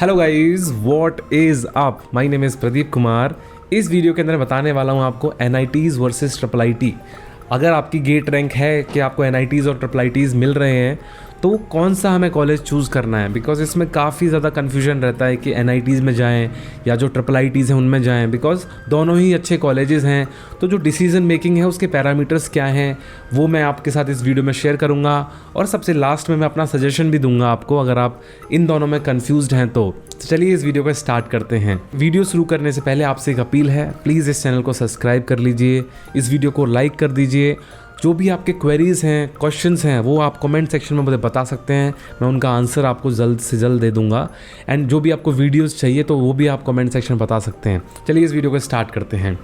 Hello guys, what is up. My name is Pradeep Kumar. इस video के अंदर बताने वाला हूँ आपको NITs वर्सेस IIIT। अगर आपकी गेट रैंक है कि आपको NITs और IIITs मिल रहे हैं तो कौन सा हमें कॉलेज चूज़ करना है, बिकॉज इसमें काफ़ी ज़्यादा कन्फ्यूजन रहता है कि NITs में जाएं या जो IIITs हैं उनमें जाएं, बिकॉज दोनों ही अच्छे कॉलेजेस हैं। तो जो डिसीजन मेकिंग है उसके पैरामीटर्स क्या हैं वो मैं आपके साथ इस वीडियो में शेयर करूंगा, और सबसे लास्ट में मैं अपना सजेशन भी दूंगा आपको अगर आप इन दोनों में कन्फ्यूज्ड हैं तो चलिए इस वीडियो को स्टार्ट करते हैं। वीडियो शुरू करने से पहले आपसे एक अपील है, प्लीज़ इस चैनल को सब्सक्राइब कर लीजिए, इस वीडियो को लाइक कर दीजिए। जो भी आपके क्वेरीज़ हैं, क्वेश्चंस हैं, वो आप कमेंट सेक्शन में मुझे बता सकते हैं, मैं उनका आंसर आपको जल्द से जल्द दे दूंगा। एंड जो भी आपको वीडियोस चाहिए तो वो भी आप कमेंट सेक्शन में बता सकते हैं। चलिए इस वीडियो को स्टार्ट करते हैं।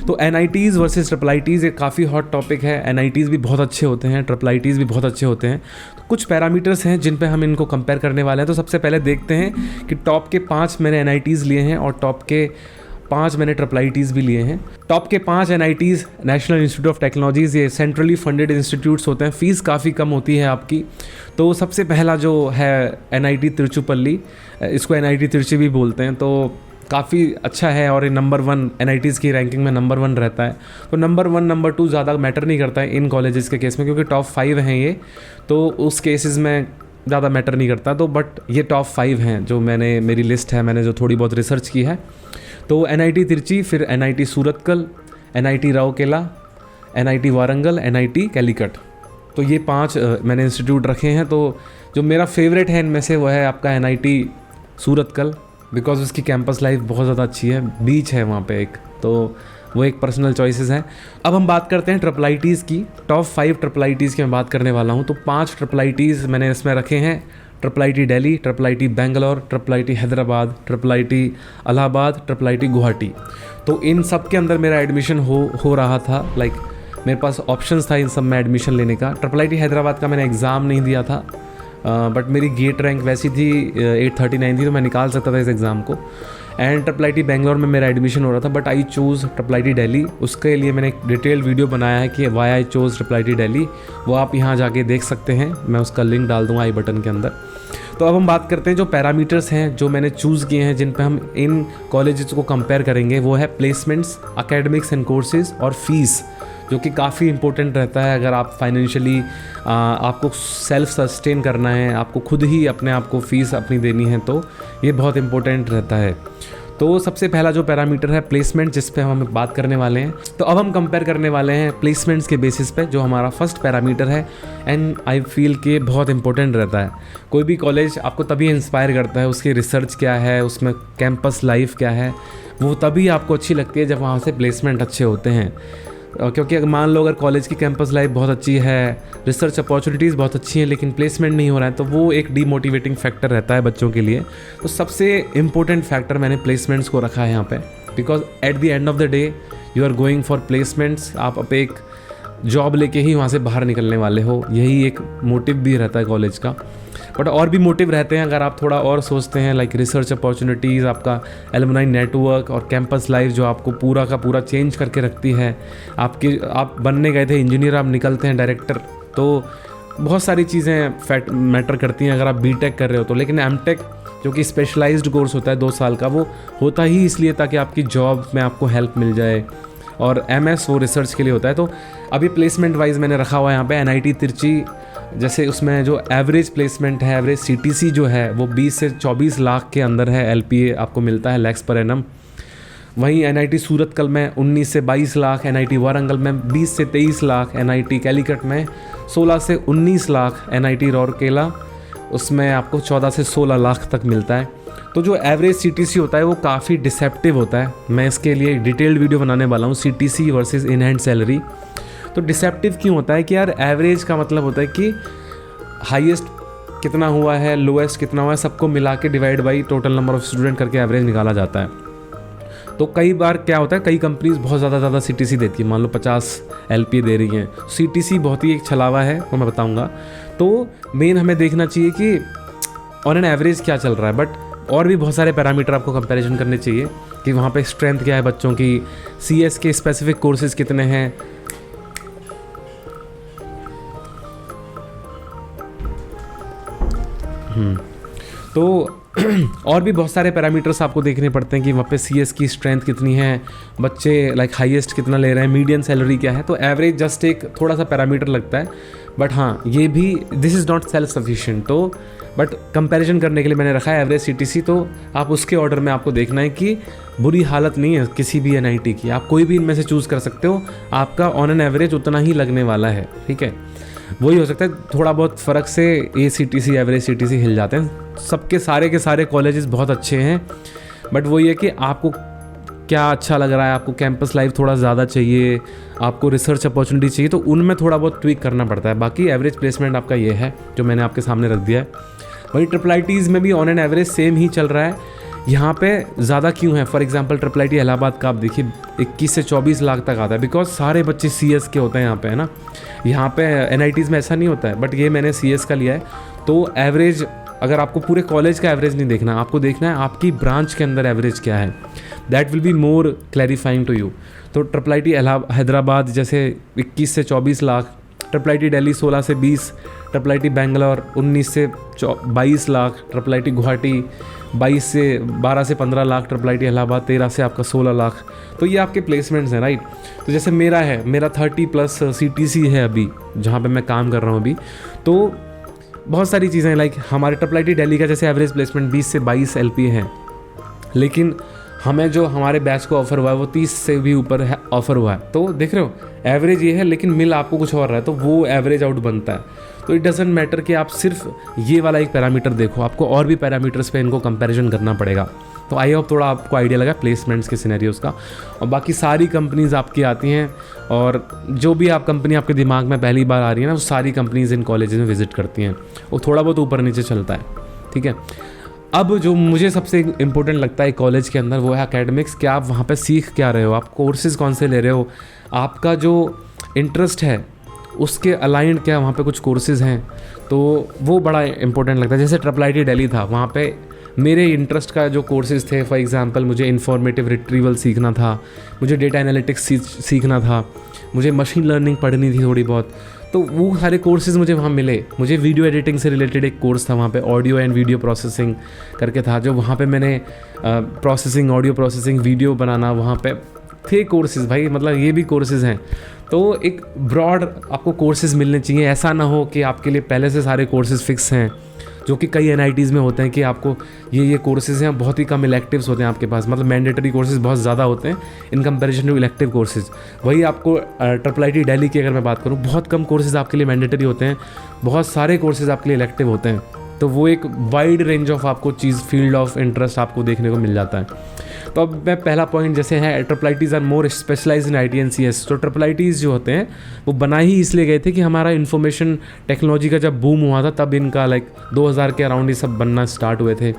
तो NITs वर्सेस IIITs एक काफ़ी हॉट टॉपिक है। NITs भी बहुत अच्छे होते हैं, IIITs भी बहुत अच्छे होते हैं। तो कुछ पैरामीटर्स हैं जिन पे हम इनको कंपेयर करने वाले हैं। तो सबसे पहले देखते हैं कि टॉप के 5 मैंने NITs लिए हैं और टॉप के 5 मैंने IIITs भी लिए हैं। टॉप के 5 NITs national institute of technologies, ये सेंट्रली फंडेड इंस्टीट्यूट्स होते हैं, फ़ीस काफ़ी कम होती है आपकी। तो सबसे पहला जो है NIT तिरुचिरापल्ली, इसको NIT तिरुचि भी बोलते हैं, तो काफ़ी अच्छा है और ये नंबर 1 NITs की रैंकिंग में नंबर 1 रहता है। तो नंबर 1 नंबर 2 ज़्यादा मैटर नहीं करता है इन कॉलेजेस के केस में, क्योंकि टॉप 5 हैं ये, तो उस केसेस में ज़्यादा मैटर नहीं करता। तो बट ये टॉप 5 हैं जो मेरी लिस्ट है, मैंने जो थोड़ी बहुत रिसर्च की है। तो NIT तिरुचि, फिर NIT Surathkal, NIT Rourkela, NIT Warangal, NIT Calicut. तो ये 5 मैंने इंस्टीट्यूट रखे हैं। तो जो मेरा फेवरेट है इनमें से वो है आपका NIT सूरतकल, बिकॉज उसकी कैंपस लाइफ बहुत ज़्यादा अच्छी है, बीच है वहाँ पे एक, तो वो एक पर्सनल चॉइसेस हैं। अब हम बात करते हैं IIITs की। टॉप 5 IIITs की मैं बात करने वाला हूँ। तो 5 IIITs मैंने इसमें रखे हैं। IIIT Delhi, IIIT Bangalore, IIIT Hyderabad, IIIT Allahabad, IIIT Guwahati. तो इन सब के अंदर मेरा एडमिशन हो रहा था, लाइक मेरे पास ऑप्शंस था इन सब में एडमिशन लेने का। IIIT हैदराबाद का मैंने एग्ज़ाम नहीं दिया था, बट मेरी गेट रैंक वैसी थी 839 थी, तो मैं निकाल सकता था इस एग्ज़ाम को। एंड IIIT बेंगलोर में मेरा एडमिशन हो रहा था, but I choose IIIT Delhi. उसके लिए मैंने एक डिटेल्ड वीडियो बनाया है कि why I choose IIIT Delhi, वो आप यहाँ जाके देख सकते हैं, मैं उसका लिंक डाल दूँगा आई बटन के अंदर। तो अब हम बात करते हैं जो पैरामीटर्स हैं जो मैंने चूज़ किए हैं जिन पे हम इन कॉलेजेस को कंपेयर करेंगे। वो है प्लेसमेंट्स, एकेडमिक्स एंड कोर्सेज और फीस, जो कि काफ़ी इंपॉर्टेंट रहता है। अगर आप फाइनेंशियली आपको सेल्फ सस्टेन करना है, आपको खुद ही अपने आप को फ़ीस अपनी देनी है, तो ये बहुत इंपॉर्टेंट रहता है। तो सबसे पहला जो पैरामीटर है प्लेसमेंट, जिस पे हम बात करने वाले हैं। तो अब हम कंपेयर करने वाले हैं प्लेसमेंट्स के बेसिस पे, जो हमारा फर्स्ट पैरामीटर है। एंड आई फील कि बहुत इंपॉर्टेंट रहता है। कोई भी कॉलेज आपको तभी इंस्पायर करता है, उसकी रिसर्च क्या है, उसमें कैंपस लाइफ क्या है, वो तभी आपको अच्छी लगती है जब वहाँ से प्लेसमेंट अच्छे होते हैं। क्योंकि अगर मान लो अगर कॉलेज की कैंपस लाइफ बहुत अच्छी है, रिसर्च अपॉर्चुनिटीज़ बहुत अच्छी हैं, लेकिन प्लेसमेंट नहीं हो रहा है, तो वो एक डीमोटिवेटिंग फैक्टर रहता है बच्चों के लिए। तो सबसे इम्पोर्टेंट फैक्टर मैंने प्लेसमेंट्स को रखा है यहाँ पे, because at the end of the day you are going for placements. आप अब एक जॉब लेके ही वहाँ से बाहर निकलने वाले हो, यही एक मोटिव भी रहता है कॉलेज का। बट और भी मोटिव रहते हैं अगर आप थोड़ा और सोचते हैं, लाइक रिसर्च अपॉर्चुनिटीज़, आपका एलुमनाई नेटवर्क और कैंपस लाइफ जो आपको पूरा का पूरा चेंज करके रखती है। आप बनने गए थे इंजीनियर, आप निकलते हैं डायरेक्टर, तो बहुत सारी चीज़ें मैटर करती हैं अगर आप बीटेक कर रहे हो तो। लेकिन एमटेक जो कि स्पेशलाइज्ड कोर्स होता है 2 साल का, वो होता ही इसलिए ताकि आपकी जॉब में आपको हेल्प मिल जाए, और MS वो रिसर्च के लिए होता है। तो अभी प्लेसमेंट वाइज मैंने रखा हुआ है यहाँ पे NIT तिरुचि, जैसे उसमें जो एवरेज प्लेसमेंट है, एवरेज CTC जो है वो 20 से 24 लाख के अंदर है। LPA आपको मिलता है लैक्स पर एनम। वहीं NIT सूरतकल में 19 से 22 लाख, NIT वारंगल में 20 से 23 लाख, NIT कैलीकट में 16 से 19 लाख, NIT राउरकेला उसमें आपको 14 से 16 लाख तक मिलता है। तो जो एवरेज CTC होता है वो काफ़ी डिसेप्टिव होता है। मैं इसके लिए डिटेल्ड वीडियो बनाने वाला हूँ, CTC versus in hand salary. तो डिसेप्टिव क्यों होता है कि यार एवरेज का मतलब होता है कि हाईएस्ट कितना हुआ है, लोएस्ट कितना हुआ है, सबको मिला के divide by total number of student करके एवरेज निकाला जाता है। तो कई बार क्या होता है, कई कंपनीज बहुत ज़्यादा CTC देती है, मान लो 50 LPA दे रही हैं। CTC बहुत ही एक छलावा है, वो मैं बताऊँगा। तो मेन हमें देखना चाहिए कि ऑन एन एवरेज क्या चल रहा है, बट और भी बहुत सारे पैरामीटर आपको कंपैरिजन करने चाहिए कि वहाँ पे स्ट्रेंथ क्या है बच्चों की, CS के स्पेसिफिक कोर्सेज कितने हैं, तो और भी बहुत सारे पैरामीटर्स आपको देखने पड़ते हैं कि वहाँ पे CS की स्ट्रेंथ कितनी है, बच्चे लाइक हाईएस्ट कितना ले रहे हैं, मीडियन सैलरी क्या है। तो एवरेज जस्ट एक थोड़ा सा पैरामीटर लगता है, बट हाँ ये भी this is not self sufficient. तो बट कंपैरिजन करने के लिए मैंने रखा है एवरेज CTC, तो आप उसके ऑर्डर में आपको देखना है कि बुरी हालत नहीं है किसी भी NIT की, आप कोई भी इनमें से चूज़ कर सकते हो, आपका ऑन एन एवरेज उतना ही लगने वाला है, ठीक है। वही हो सकता है थोड़ा बहुत फ़र्क से ACTC एवरेज CTC हिल जाते हैं। सबके सारे के सारे कॉलेजेस बहुत अच्छे हैं, बट वही है कि आपको क्या अच्छा लग रहा है, आपको कैंपस लाइफ थोड़ा ज़्यादा चाहिए, आपको रिसर्च अपॉर्चुनिटी चाहिए, तो उनमें थोड़ा बहुत ट्विक करना पड़ता है। बाकी एवरेज प्लेसमेंट आपका ये है जो मैंने आपके सामने रख दिया है। वही IIITs में भी ऑन एन एवरेज सेम ही चल रहा है। यहाँ पे ज़्यादा क्यों है, फॉर एग्जांपल IIIT इलाहाबाद का आप देखिए 21 से 24 लाख तक आता है, बिकॉज सारे बच्चे CS के होते हैं यहाँ पे, है ना। यहाँ पे NITs में ऐसा नहीं होता है, बट ये मैंने CS का लिया है। तो एवरेज, अगर आपको पूरे कॉलेज का एवरेज नहीं देखना, आपको देखना है आपकी ब्रांच के अंदर एवरेज क्या है, that will be more clarifying to you. तो IIIT हैदराबाद जैसे 21 से 24 लाख, IIIT दिल्ली 16 से 20, IIIT बैंगलोर 19 से 22 लाख, IIIT गुवाहाटी 12 से 15 लाख, IIIT इलाहाबाद 13 से आपका 16 लाख। तो ये आपके प्लेसमेंट्स हैं, राइट। तो जैसे मेरा 30+ CTC है अभी जहाँ पे मैं काम कर रहा हूँ अभी। तो बहुत सारी चीज़ें लाइक हमारे IIIT दिल्ली का जैसे एवरेज प्लेसमेंट 20 से 22 LPA है, लेकिन हमें जो हमारे बैच को ऑफ़र हुआ है वो 30 से भी ऊपर है ऑफ़र हुआ है। तो देख रहे हो एवरेज ये है, लेकिन मिल आपको कुछ और रहा है, तो वो एवरेज आउट बनता है। तो इट डजेंट मैटर कि आप सिर्फ ये वाला एक पैरामीटर देखो, आपको और भी पैरामीटर्स पे इनको कंपैरिजन करना पड़ेगा। तो आई होप थोड़ा आपको आइडिया लगा प्लेसमेंट्स के सिनेरियोज़ का। और बाकी सारी कंपनीज़ आपकी आती हैं, और जो भी आप कंपनी आपके दिमाग में पहली बार आ रही है ना, वो सारी कंपनीज़ इन कॉलेजेस में विजिट करती हैं। वो थोड़ा बहुत ऊपर नीचे चलता है, ठीक है। अब जो मुझे सबसे इम्पोर्टेंट लगता है कॉलेज के अंदर वो है एकेडमिक्स, कि आप वहाँ पे सीख क्या रहे हो, आप कोर्सेज़ कौन से ले रहे हो, आपका जो इंटरेस्ट है उसके अलाइंड क्या वहाँ पे कुछ कोर्सेज़ हैं, तो वो बड़ा इंपॉर्टेंट लगता है। जैसे IIIT दिल्ली था, वहाँ पे मेरे इंटरेस्ट का जो कोर्सेज़ थे, फॉर एग्जांपल मुझे इन्फॉर्मेटिव रिट्रीवल सीखना था, मुझे डेटा एनालिटिक्स सीखना था, मुझे मशीन लर्निंग पढ़नी थी थोड़ी बहुत, तो वो सारे कोर्सेज़ मुझे वहाँ मिले। मुझे वीडियो एडिटिंग से रिलेटेड एक कोर्स था वहाँ पे, ऑडियो एंड वीडियो प्रोसेसिंग करके था, जो वहाँ पे मैंने प्रोसेसिंग, ऑडियो प्रोसेसिंग, वीडियो बनाना, वहाँ पे थे कोर्सेज़ भाई, मतलब ये भी कोर्सेज़ हैं। तो एक ब्रॉड आपको कोर्सेज़ मिलने चाहिए, ऐसा ना हो कि आपके लिए पहले से सारे कोर्सेज़ फिक्स हैं, जो कि कई NITs में होते हैं कि आपको ये कोर्सेज़ हैं, बहुत ही कम इलेक्टिव्स होते हैं आपके पास, मतलब मैंडेटरी कोर्सेज़ बहुत ज़्यादा होते हैं in comparison to elective courses. वही आपको IIIT दिल्ली की अगर मैं बात करूँ, बहुत कम कोर्सेज़ आपके लिए मैंडेटरी होते हैं, बहुत सारे कोर्सेज़ आपके लिए इलेक्टिव होते हैं। तो वो एक वाइड रेंज ऑफ आपको फील्ड ऑफ इंटरेस्ट आपको देखने को मिल जाता है। तो अब मैं पहला पॉइंट जैसे है IIITs are more specialize in IT and CS। तो IIITs जो होते हैं वो बनाए ही इसलिए गए थे कि हमारा इन्फॉर्मेशन टेक्नोलॉजी का जब बूम हुआ था, तब इनका लाइक 2000 के अराउंड ये सब बनना स्टार्ट हुए थे।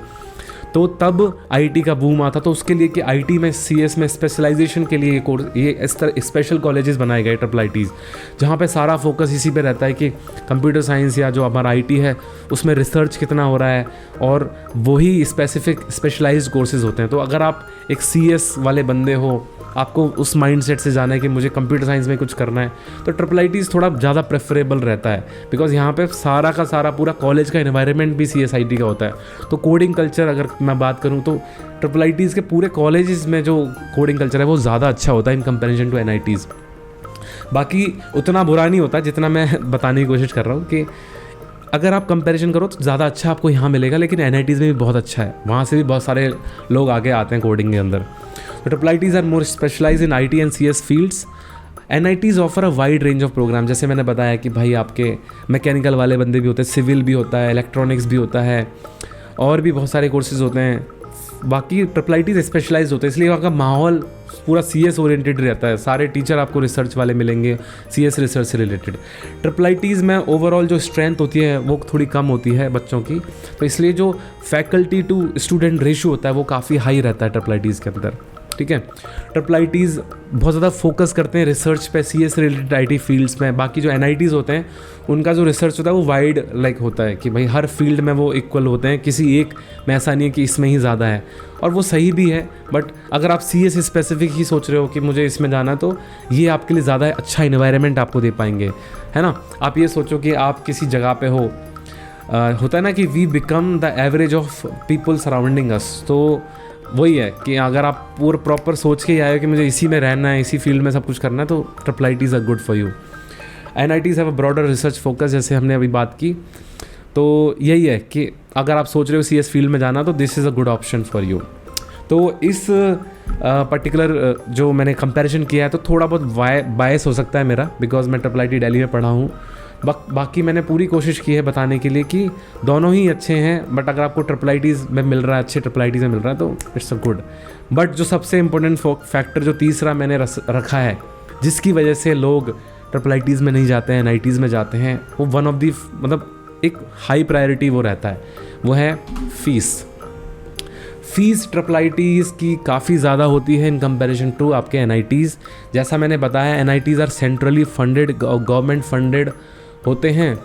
तो तब IT का बूम आता, तो उसके लिए कि IT में CS में स्पेशलाइजेशन के लिए ये इस तरह स्पेशल कॉलेजेस बनाए गए IIITs, जहाँ पे सारा फोकस इसी पे रहता है कि कंप्यूटर साइंस या जो हमारा IT है उसमें रिसर्च कितना हो रहा है, और वही स्पेसिफिक स्पेशलाइज्ड कोर्सेज होते हैं। तो अगर आप एक CS वाले बंदे हो, आपको उस माइंडसेट से जाना है कि मुझे कंप्यूटर साइंस में कुछ करना है, तो IIITs थोड़ा ज़्यादा प्रेफरेबल रहता है, बिकॉज यहाँ पे सारा का सारा पूरा कॉलेज का एनवायरनमेंट भी CSIT का होता है। तो कोडिंग कल्चर अगर मैं बात करूँ तो IIITs के पूरे कॉलेजेस में जो कोडिंग कल्चर है वो ज़्यादा अच्छा होता है इन कंपेरिजन टू NITs। बाकी उतना बुरा नहीं होता जितना मैं बताने की कोशिश कर रहा हूँ, कि अगर आप कंपैरिजन करो तो ज़्यादा अच्छा आपको यहाँ मिलेगा, लेकिन NITs में भी बहुत अच्छा है, वहाँ से भी बहुत सारे लोग आगे आते हैं कोडिंग के अंदर। तो IIITs are more specialize in IT and CS fields. NITs offer a wide range of program, जैसे मैंने बताया कि भाई आपके मैकेनिकल वाले बंदे भी होते हैं, सिविल भी होता है, इलेक्ट्रॉनिक्स भी होता है, और भी बहुत सारे कोर्सेज होते हैं। बाकी IIITs स्पेशलाइज होते हैं, इसलिए वहाँ का माहौल पूरा CS ओरिएंटेड रहता है, सारे टीचर आपको रिसर्च वाले मिलेंगे, CS रिसर्च से रिलेटेड। IIITs में ओवरऑल जो स्ट्रेंथ होती है वो थोड़ी कम होती है बच्चों की, तो इसलिए जो फैकल्टी टू स्टूडेंट रेशियो होता है वो काफ़ी हाई रहता है IIITs के अंदर, ठीक है। IIITs बहुत ज़्यादा फोकस करते हैं रिसर्च पे, CS रिलेटेड IT फील्ड्स में। बाकी जो NITs होते हैं उनका जो रिसर्च होता है वो वाइड लाइक होता है, कि भाई हर फील्ड में वो इक्वल होते हैं, किसी एक में ऐसा नहीं है कि इसमें ही ज़्यादा है, और वो सही भी है। बट अगर आप CS स्पेसिफिक ही सोच रहे हो कि मुझे इसमें जाना, तो ये आपके लिए ज़्यादा अच्छा इन्वायरमेंट आपको दे पाएंगे, है ना। आप ये सोचो कि आप किसी जगह पे हो, होता है ना कि we become the average of people surrounding us. तो वही है कि अगर आप पूरा प्रॉपर सोच के आए हो कि मुझे इसी में रहना है, इसी फील्ड में सब कुछ करना है, तो IITs are good for you. NITs have a broader research focus, जैसे हमने अभी बात की। तो यही है कि अगर आप सोच रहे हो CS फील्ड में जाना, तो this is a good option for you. तो इस पर्टिकुलर जो मैंने कंपैरिजन किया है, तो थोड़ा बहुत बायस हो सकता है मेरा, बिकॉज मैं IIT दिल्ली में पढ़ा हूँ। बाकी मैंने पूरी कोशिश की है बताने के लिए कि दोनों ही अच्छे हैं, बट अगर आपको IITs में मिल रहा है, अच्छे IITs में मिल रहा है, तो इट्स अ गुड। बट जो सबसे इम्पोर्टेंट फैक्टर जो तीसरा मैंने रखा है, जिसकी वजह से लोग IITs में नहीं जाते हैं, NITs में जाते हैं, वो वन ऑफ दी मतलब एक हाई प्रायोरिटी वो रहता है, वो है फीस। फीस IITs की काफ़ी ज़्यादा होती है इन कंपैरिजन टू आपके NITs। जैसा मैंने बताया, NITs are centrally funded, government funded होते हैं,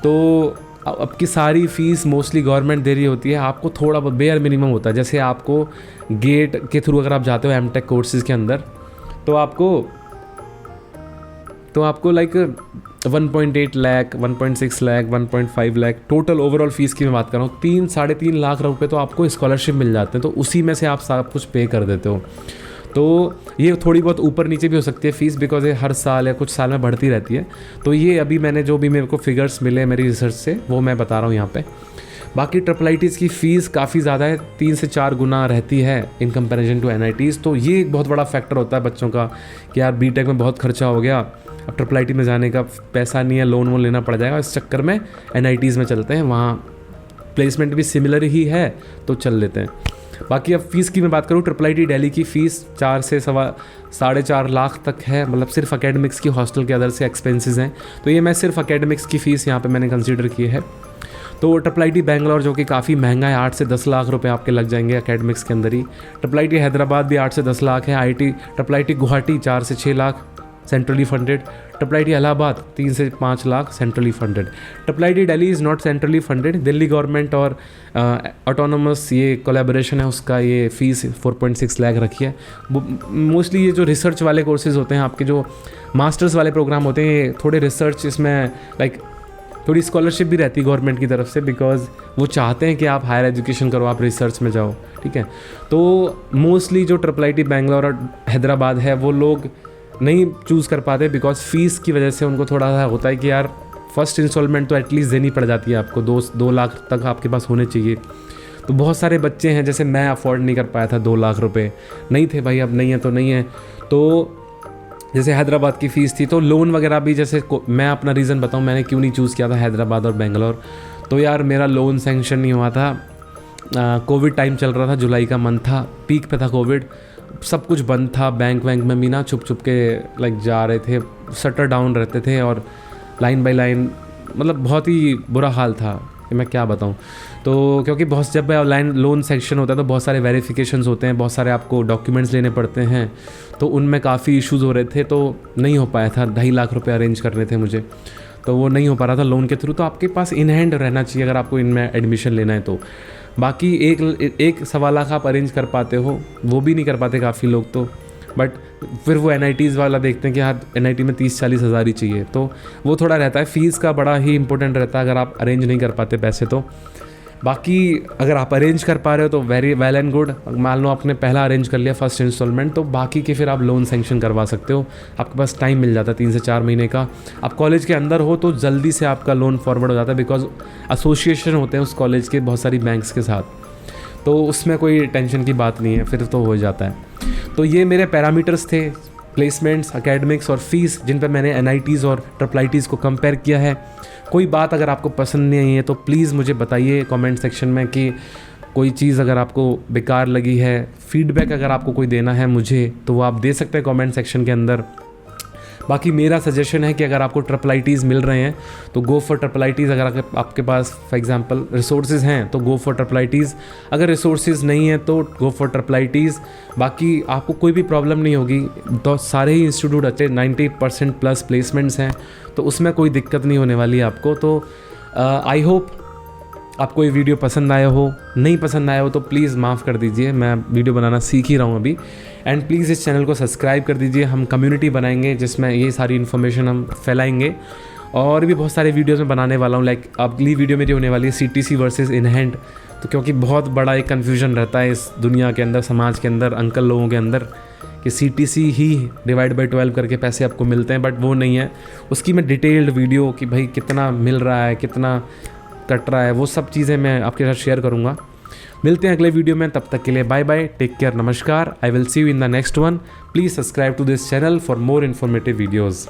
तो आपकी सारी फीस मोस्टली गवर्नमेंट दे रही होती है। आपको थोड़ा बहुत बेयर मिनिमम होता है, जैसे आपको गेट के थ्रू अगर आप जाते हो MTech कोर्सेज के अंदर, तो आपको like 1.8 lakh, 1.6 lakh, 1.5 lakh total overall fees की मैं बात कर रहा हूँ। 3-3.5 लाख रुपए तो आपको स्कॉलरशिप मिल जाते हैं, तो उसी में से आप सब कुछ पे कर देते हो। तो ये थोड़ी बहुत ऊपर नीचे भी हो सकती है फ़ीस, बिकॉज ये हर साल या कुछ साल में बढ़ती रहती है। तो ये अभी मैंने जो भी मेरे को फिगर्स मिले मेरी रिसर्च से, वो मैं बता रहा हूँ यहाँ पे। बाकी IITs की फ़ीस काफ़ी ज़्यादा है, 3 से 4 गुना रहती है इन कंपैरिजन टू NITs। तो ये एक बहुत बड़ा फैक्टर होता है बच्चों का कि यार BTech में बहुत खर्चा हो गया, अब IIT में जाने का पैसा नहीं है, लोन वोन लेना पड़ जाएगा, इस चक्कर में NITs में चलते हैं, वहाँ प्लेसमेंट भी सिमिलर ही है, तो चल लेते हैं। बाकी अब फीस की मैं बात करूँ, IIT दिल्ली की फ़ीस 4 से 4.5 लाख तक है, मतलब सिर्फ एकेडमिक्स की, हॉस्टल के अदर से एक्सपेंसेस हैं। तो ये मैं सिर्फ एकेडमिक्स की फ़ीस यहाँ पे मैंने कंसीडर की है। तो IIT बैंगलोर जो कि काफ़ी महंगा है, 8 से 10 लाख रुपए आपके लग जाएंगे एकेडमिक्स के अंदर ही। IIT हैदराबाद भी 8 से 10 लाख है। IIT गुवाहाटी 4 से 6 lakh centrally funded. IIT Allahabad 3 से 5 lakh centrally funded. IIT Delhi is not centrally funded, Delhi government और ऑटोनोमस ये कोलैबोरेशन है, उसका ये फ़ीस 4.6 लाख रखी है। मोस्टली ये जो रिसर्च वाले कोर्सेज़ होते हैं, आपके जो मास्टर्स वाले प्रोग्राम होते हैं, थोड़े रिसर्च इसमें लाइक थोड़ी स्कॉलरशिप भी रहती है गवर्नमेंट की तरफ से, बिकॉज वो चाहते हैं कि आप हायर एजुकेशन करो, आप रिसर्च में जाओ, ठीक है। तो मोस्टली जो IIT बैंगलोर और हैदराबाद है, वो लोग नहीं चूज़ कर पाते, बिकॉज फ़ीस की वजह से उनको थोड़ा सा होता है कि यार फर्स्ट इंस्टॉलमेंट तो एटलीस्ट देनी पड़ जाती है आपको, 2 लाख तक आपके पास होने चाहिए। तो बहुत सारे बच्चे हैं, जैसे मैं अफोर्ड नहीं कर पाया था, 2 लाख रुपए नहीं थे भाई, अब नहीं है तो नहीं है। तो जैसे हैदराबाद की फ़ीस थी, तो लोन वगैरह भी, जैसे मैं अपना रीज़न बताऊँ मैंने क्यों नहीं चूज़ किया था हैदराबाद और बेंगलोर। तो यार मेरा लोन सेंक्शन नहीं हुआ था, कोविड टाइम चल रहा था, जुलाई का मंथ था, पीक पे था कोविड, सब कुछ बंद था, बैंक में भी ना छुप के लाइक जा रहे थे, शटर डाउन रहते थे, और लाइन बाय लाइन मतलब बहुत ही बुरा हाल था कि मैं क्या बताऊं। तो क्योंकि बहुत जब ऑनलाइन लोन सेक्शन होता है तो बहुत सारे वेरिफिकेशंस होते हैं, बहुत सारे आपको डॉक्यूमेंट्स लेने पड़ते हैं, तो उनमें काफ़ी इश्यूज़ हो रहे थे, तो नहीं हो पाया था। 2.5 लाख रुपए अरेंज करने थे मुझे, तो वो नहीं हो पा रहा था लोन के थ्रू। तो आपके पास इन हैंड रहना चाहिए अगर आपको इनमें एडमिशन लेना है तो। बाकी 1-1.25 लाख आप अरेंज कर पाते हो, वो भी नहीं कर पाते काफ़ी लोग तो, बट फिर वो NITs वाला देखते हैं कि हाँ NIT में 30-40 हज़ार ही चाहिए, तो वो थोड़ा रहता है, फ़ीस का बड़ा ही इंपॉर्टेंट रहता है अगर आप अरेंज नहीं कर पाते पैसे तो। बाकी अगर आप अरेंज कर पा रहे हो तो वेरी वेल एंड गुड। मान लो आपने पहला अरेंज कर लिया फर्स्ट इंस्टॉलमेंट, तो बाकी के फिर आप लोन सेंक्शन करवा सकते हो, आपके पास टाइम मिल जाता है 3 से 4 महीने का। आप कॉलेज के अंदर हो तो जल्दी से आपका लोन फॉरवर्ड हो जाता है, बिकॉज एसोसिएशन होते हैं उस कॉलेज के बहुत सारी बैंक्स के साथ, तो उसमें कोई टेंशन की बात नहीं है, फिर तो हो जाता है। तो ये मेरे पैरामीटर्स थे, प्लेसमेंट्स, एकेडमिक्स और फीस, जिन पर मैंने NITs और IITs को कंपेयर किया है। कोई बात अगर आपको पसंद नहीं आई है तो प्लीज़ मुझे बताइए कमेंट सेक्शन में कि कोई चीज़ अगर आपको बेकार लगी है, फीडबैक अगर आपको कोई देना है मुझे, तो वो आप दे सकते हैं कमेंट सेक्शन के अंदर। बाकी मेरा सजेशन है कि अगर आपको IITs मिल रहे हैं तो गो फॉर IITs। अगर आपके पास फॉर एग्जांपल रिसोर्सेज हैं तो गो फॉर IITs, अगर रिसोर्सेज नहीं है तो गो फॉर IITs। बाकी आपको कोई भी प्रॉब्लम नहीं होगी, तो सारे ही इंस्टीट्यूट अच्छे, 90% प्लस प्लेसमेंट्स हैं, तो उसमें कोई दिक्कत नहीं होने वाली है आपको। तो आई होप आपको ये वीडियो पसंद आया हो। नहीं पसंद आया हो तो प्लीज़ माफ़ कर दीजिए, मैं वीडियो बनाना सीख ही रहा हूँ अभी। एंड प्लीज़ इस चैनल को सब्सक्राइब कर दीजिए, हम कम्युनिटी बनाएंगे जिसमें ये सारी इन्फॉर्मेशन हम फैलाएंगे। और भी बहुत सारे वीडियोस मैं बनाने वाला हूँ। लाइक अगली वीडियो मेरी होने वाली है CTC वर्सेस इन हैंड। तो क्योंकि बहुत बड़ा एक कन्फ्यूजन रहता है इस दुनिया के अंदर, समाज के अंदर, अंकल लोगों के अंदर, कि CTC ही डिवाइड बाई 12 करके पैसे आपको मिलते हैं, बट वो नहीं है। उसकी मैं डिटेल्ड वीडियो कि भाई कितना मिल रहा है, कितना कट रहा है, वो सब चीज़ें मैं आपके साथ शेयर करूँगा। मिलते हैं अगले वीडियो में, तब तक के लिए बाय बाय, टेक केयर, नमस्कार। I will see you in the next one. Please subscribe to this channel for more informative videos.